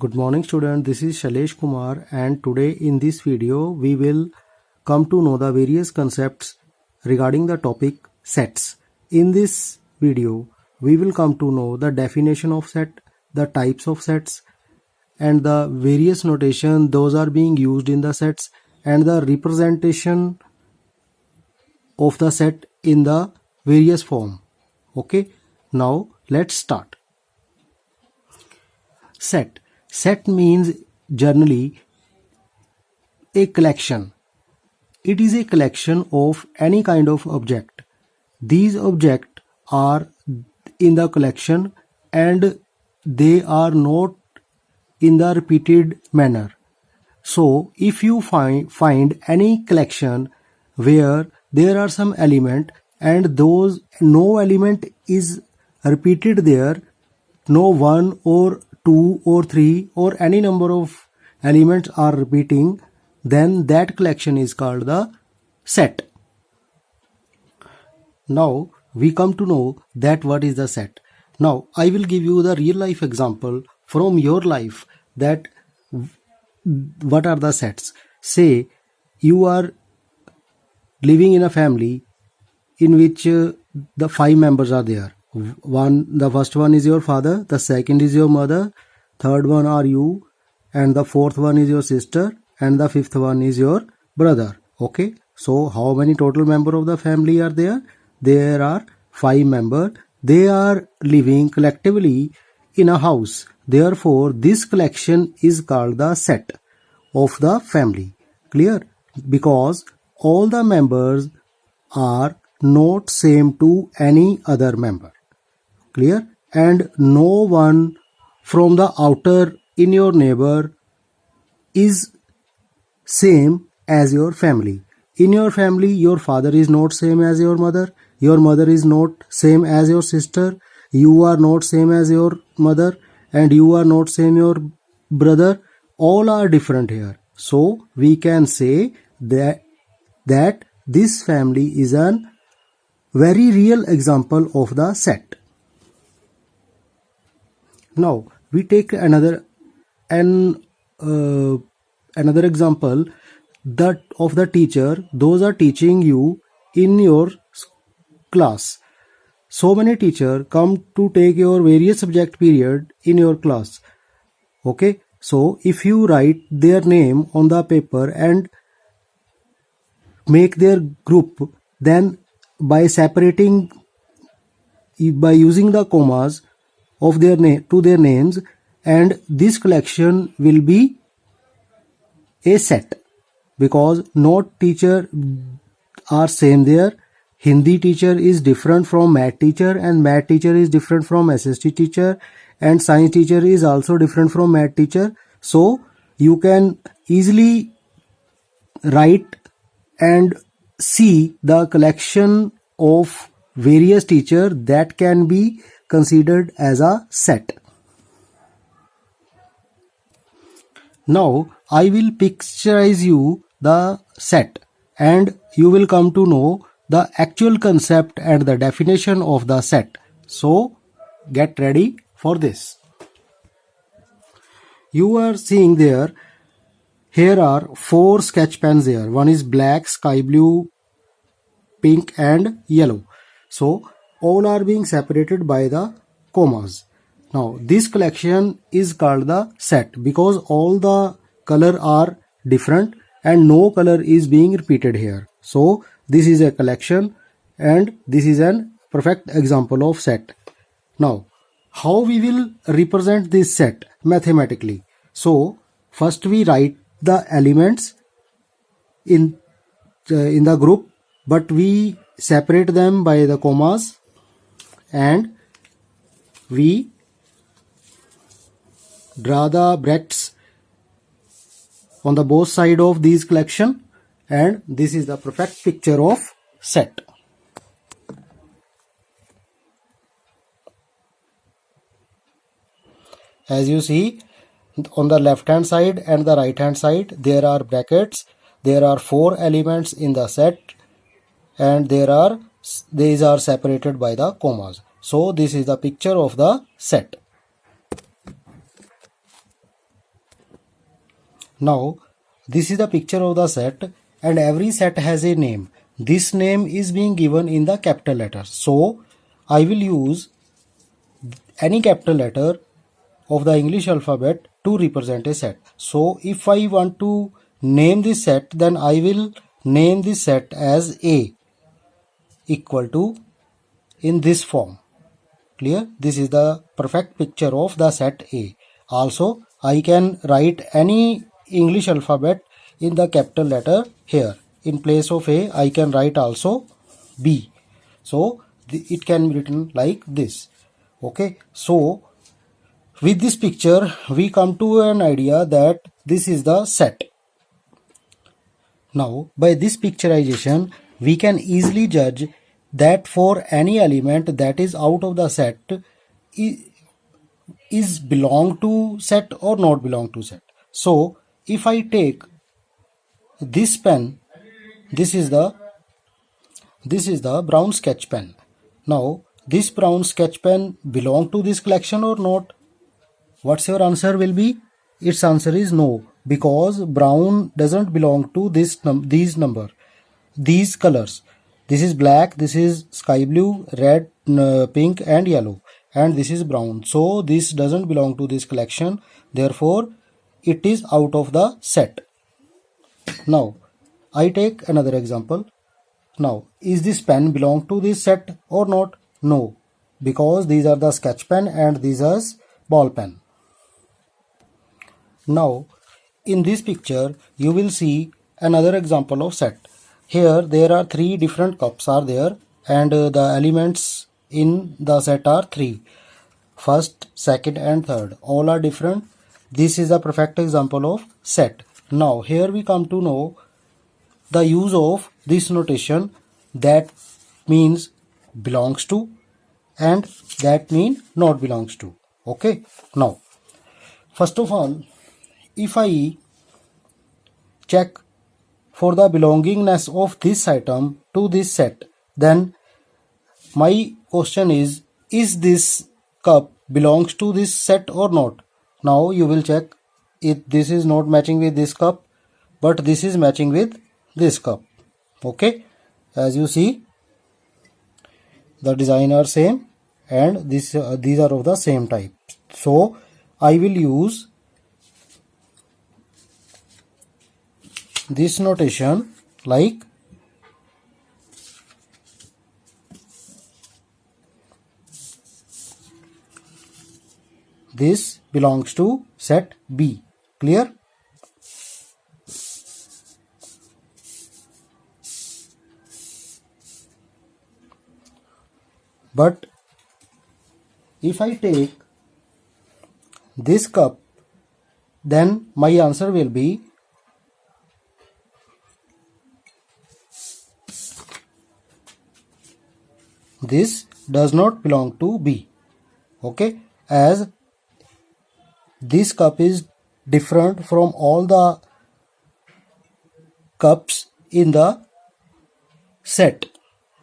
Good morning student, this is Shailesh Kumar and today in this video we will come to know the various concepts regarding the topic sets. In this video we will come to know the definition of set, the types of sets and the various notation those are being used in the sets and the representation of the set in the various form. Okay, now let's start. Set means generally a collection. It is a collection of any kind of object. These objects are in the collection and they are not in the repeated manner. So if you find any collection where there are some element and those no element is repeated there, no one or 2 or 3 or any number of elements are repeating, then that collection is called the set. Now we come to know that what is the set. Now I will give you the real life example from your life that what are the sets. Say you are living in a family in which the 5 members are there. The first one is your father, the second is your mother, third one are you, and the fourth one is your sister, and the fifth one is your brother. Okay, so how many total members of the family are there? There are 5 members. They are living collectively in a house. Therefore this collection is called the set of the family. Clear? Because all the members are not same to any other member. Clear? And no one from the outer in your neighbor is same as your family. In your family, your father is not same as your mother is not same as your sister, you are not same as your mother, and you are not same your brother. All are different here. So we can say that this family is an very real example of the set. Now we take another example that of the teacher. Those are teaching you in your class. So many teachers come to take your various subject period in your class. Okay, so if you write their name on the paper and make their group, then by using the commas of their name to their names, and this collection will be a set because not teacher are same there. Hindi teacher is different from math teacher, and math teacher is different from SST teacher, and science teacher is also different from math teacher. So you can easily write and see the collection of various teachers that can be considered as a set. Now I will picturize you the set and you will come to know the actual concept and the definition of the set. So get ready for this. You are seeing there, here are 4 sketch pens there. One is black, sky blue, pink and yellow. So all are being separated by the commas. Now this collection is called the set because all the color are different and no color is being repeated here. So this is a collection and this is an perfect example of set. Now how we will represent this set mathematically? So first we write the elements in the group, but we separate them by the commas and we draw the brackets on the both side of these collection, and this is the perfect picture of set. As you see, on the left hand side and the right hand side there are brackets. There are 4 elements in the set and these are separated by the commas. So this is the picture of the set. Now this is the picture of the set, and every set has a name. This name is being given in the capital letter. So I will use any capital letter of the English alphabet to represent a set. So if I want to name this set, then I will name this set as A, equal to, in this form. Clear? This is the perfect picture of the set A. Also, I can write any English alphabet in the capital letter here. In place of A, I can write also B. So it can be written like this. Okay. So with this picture, we come to an idea that this is the set. Now, by this picturization, we can easily judge that for any element that is out of the set is belong to set or not belong to set. So, if I take this pen, this is the brown sketch pen. Now, this brown sketch pen belong to this collection or not? What's your answer will be? Its answer is no, because brown doesn't belong to these colors. This is black, this is sky blue, red, pink and yellow, and this is brown. So this doesn't belong to this collection. Therefore, it is out of the set. Now, I take another example. Now, is this pen belong to this set or not? No, because these are the sketch pen and these are ball pen. Now, in this picture, you will see another example of set. Here, there are three different cups are there, and the elements in the set are three. First, second and third. All are different. This is a perfect example of set. Now, here we come to know the use of this notation, that means belongs to and that mean not belongs to. Okay. Now, first of all, if I check for the belongingness of this item to this set, then my question is this cup belongs to this set or not? Now you will check if this is not matching with this cup, but this is matching with this cup. Okay, as you see, the design are same and these are of the same type. So I will use this notation like this belongs to set B. Clear? But if I take this cup, then my answer will be this does not belong to B. Okay, as this cup is different from all the cups in the set.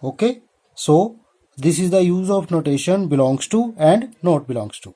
Okay, so this is the use of notation belongs to and not belongs to.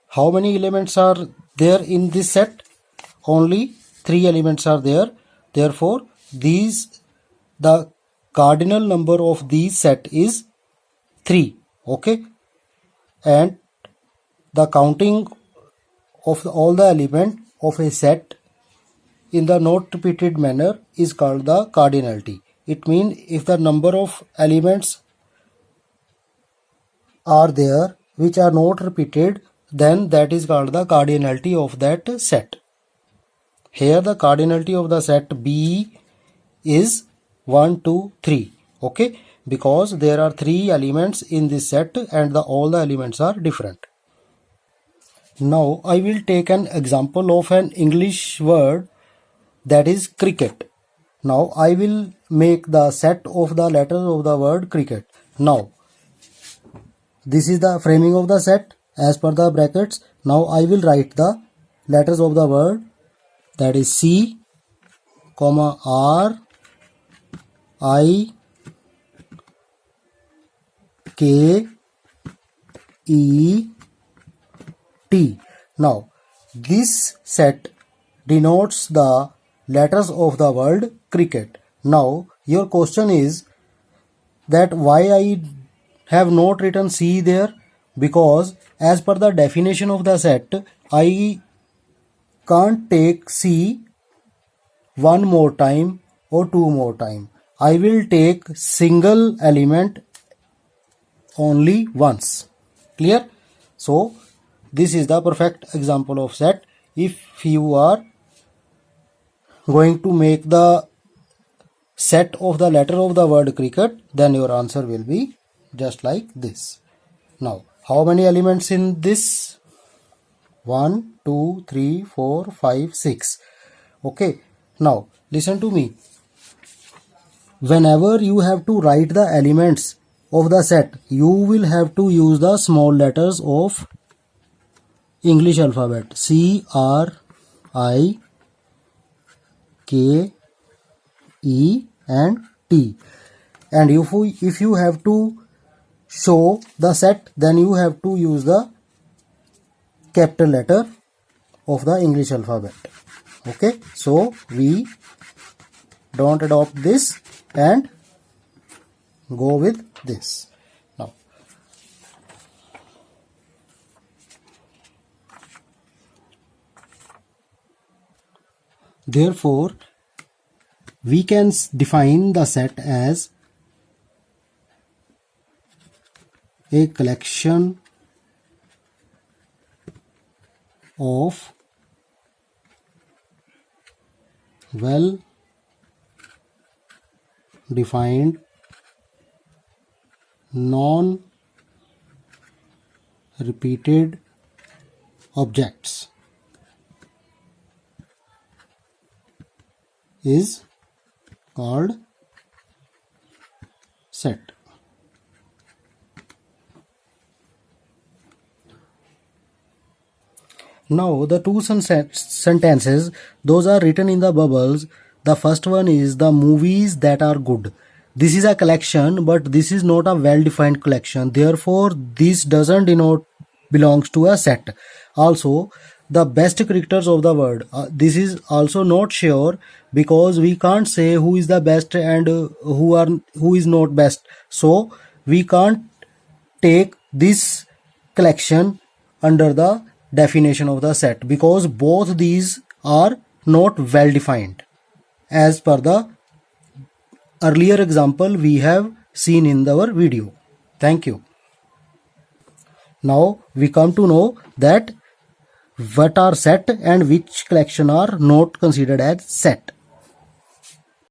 How many elements are there in this set? Only 3 elements are there. Therefore, the cardinal number of these set is 3. Okay, and the counting of all the element of a set in the not repeated manner is called the cardinality. It means if the number of elements are there which are not repeated, then that is called the cardinality of that set. Here the cardinality of the set B is 1, 2, 3. Okay, because there are 3 elements in this set and all the elements are different. Now I will take an example of an English word, that is cricket. Now I will make the set of the letters of the word cricket. Now this is the framing of the set as per the brackets. Now I will write the letters of the word, that is C, R, I, K, E, T. Now this set denotes the letters of the word cricket. Now your question is that why I have not written C there, because as per the definition of the set I can't take C one more time or two more time. I will take single element only once. Clear? So this is the perfect example of set. If you are going to make the set of the letter of the word cricket, then your answer will be just like this. Now how many elements in this? 1 2 3 4 5 6. Okay, now listen to me. Whenever you have to write the elements of the set, you will have to use the small letters of English alphabet: C, R, I, K, E and T. And if you have to show the set, then you have to use the capital letter of the English alphabet. Okay, so we don't adopt this and go with this. Now therefore we can define the set as a collection of well defined non repeated objects is called set. Now the two sentences, those are written in the bubbles. The first one is the movies that are good. This is a collection, but this is not a well-defined collection. Therefore, this doesn't denote belongs to a set. Also, the best cricketers of the world. This is also not sure, because we can't say who is the best and who is not best. So we can't take this collection under the definition of the set, because both these are not well defined as per the earlier example we have seen in our video. Thank you. Now we come to know that what are set and which collection are not considered as set.